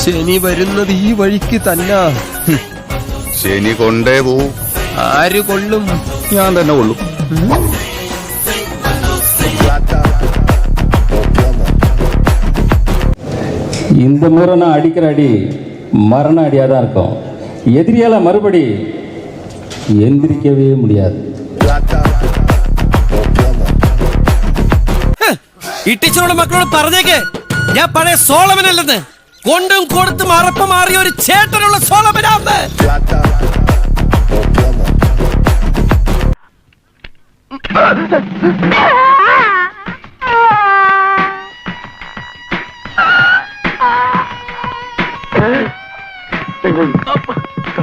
ശനി വരുന്നത് ഈ വഴിക്ക് തന്നെ. ശനി കൊണ്ടേ പോവും. ആര് കൊള്ളും? ഞാൻ തന്നെ കൊള്ളും. இந்த முறை நான் அடிக்கிற அடி மரண அடியாக தான் இருக்கும். எதிரியால மறுபடி எந்திரிக்கவே முடியாது. ഇട്ടിച്ചനോട് മക്കളോട് പറഞ്ഞേക്ക്, ഞാൻ പഴയ സോളമനല്ലെന്ന്. കൊണ്ടും കൊടുത്തും അറപ്പ് മാറിയ ഒരു ചേട്ടനുള്ള സോളമനാന്ന്.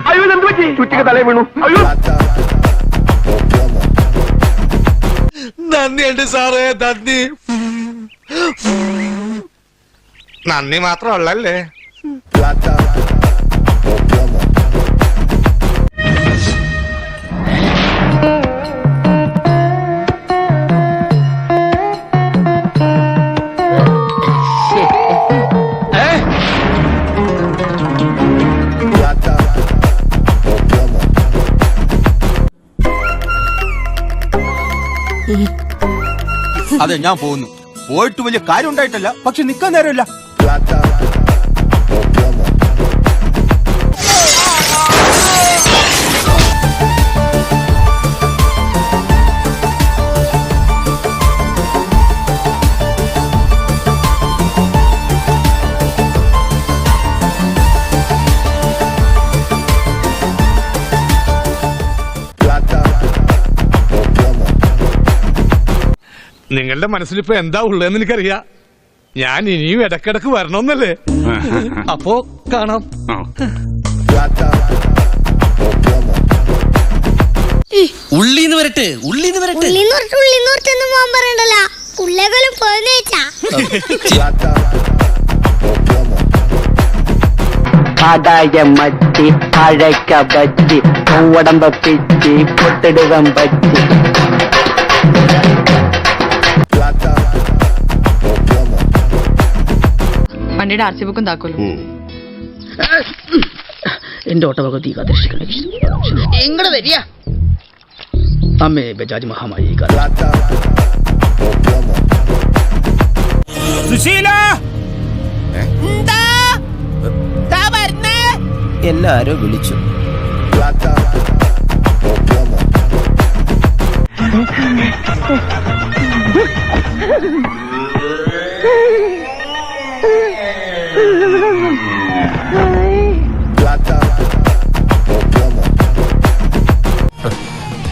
അയ്യോ എന്ത് പറ്റി? ചുറ്റിക്ക് തലേ വീണു. അയ്യോ നന്ദിയുണ്ട് സാറേ, നന്ദി. നന്ദി മാത്രമല്ലേ. അതെ, ഞാൻ പോകുന്നു. പോയിട്ട് വലിയ കാര്യം ഉണ്ടായിട്ടല്ല, പക്ഷെ നിക്കാൻ നേരമില്ല. നിങ്ങളുടെ മനസ്സിലിപ്പോ എന്താ ഉള്ളതെന്ന് എനിക്കറിയാം. ഞാൻ ഇനിയും ഇടക്കിടക്ക് വരണമെന്നല്ലേ. അപ്പോ കാണാം. ഉള്ളീന്ന് വരട്ടെ, ഉള്ളീന്ന് വരട്ടെ. പറയണ്ടല്ല, ഉള്ളേകളും പോന്നേച്ചാ. ആദായം മറ്റി അഴക്ക ബജ്ജി ഉടമ്പ പിച്ചി പൊട്ടിടുവം ബജ്ജി. വണ്ടിയുടെ ആർ സി ബുക്കും താക്കോലും. എന്റെ ഓട്ടോഭഗവതി എങ്ങടെ വരിക അമ്മേ ബജാജ് മഹാമായി. എന്നെ ആരോ വിളിച്ചു.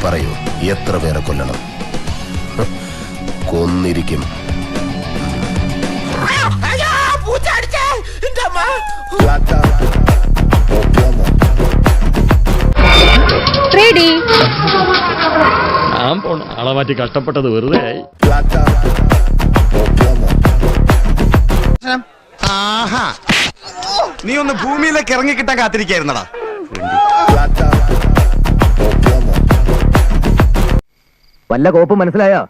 പറയൂ, എത്ര പേരെ കൊല്ലണം? കൊന്നിരിക്കും. ആളെ മാറ്റി കഷ്ടപ്പെട്ടത് വെറുതെ ആയി. നീ ഒന്ന് ഭൂമിയിലേക്ക് ഇറങ്ങിക്കിട്ടാൻ കാത്തിരിക്കായിരുന്നടാ. വല്ല കോപ്പ് മനസ്സിലായോ?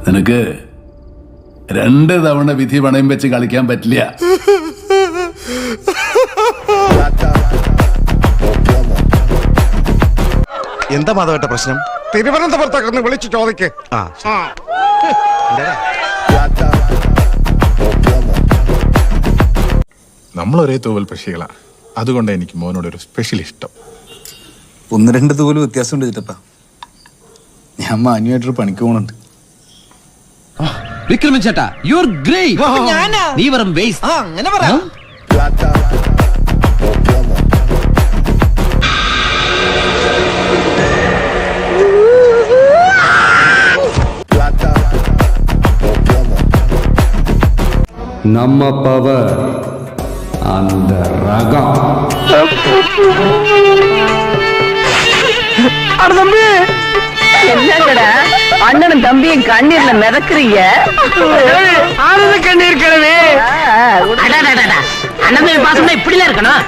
നിനക്ക് 2 തവണ വിധി പണയം വെച്ച് കളിക്കാൻ പറ്റില്ല. എന്താ മാധവേട്ട പ്രശ്നം? തിരുവനന്തപുരത്തൊക്കെ വിളിച്ചു ചോദിക്ക്. നമ്മളൊരേ തൂവൽ പക്ഷികളാ. അതുകൊണ്ട് എനിക്ക് മോനോടൊരു സ്പെഷ്യൽ ഇഷ്ടം. 1-2 തൂവല് വ്യത്യാസമുണ്ട് ചിറ്റപ്പ. ഞാൻ മാന്യമായിട്ടൊരു പണിക്ക് പോണുണ്ട്. വിക്രമൻ ചേട്ടാ, യു ആർ ഗ്രേറ്റ്. നീ വെറും വേസ്റ്റ്. അങ്ങനെ പറ. நம்ம பவர் அந்த ரகம். அண்ணனும் தம்பியும் கண்ணீர்ல மிதக்குறீங்க. கண்ணீர் கிழவி அண்ணன் பாசம் இப்படிலாம் இருக்கணும்.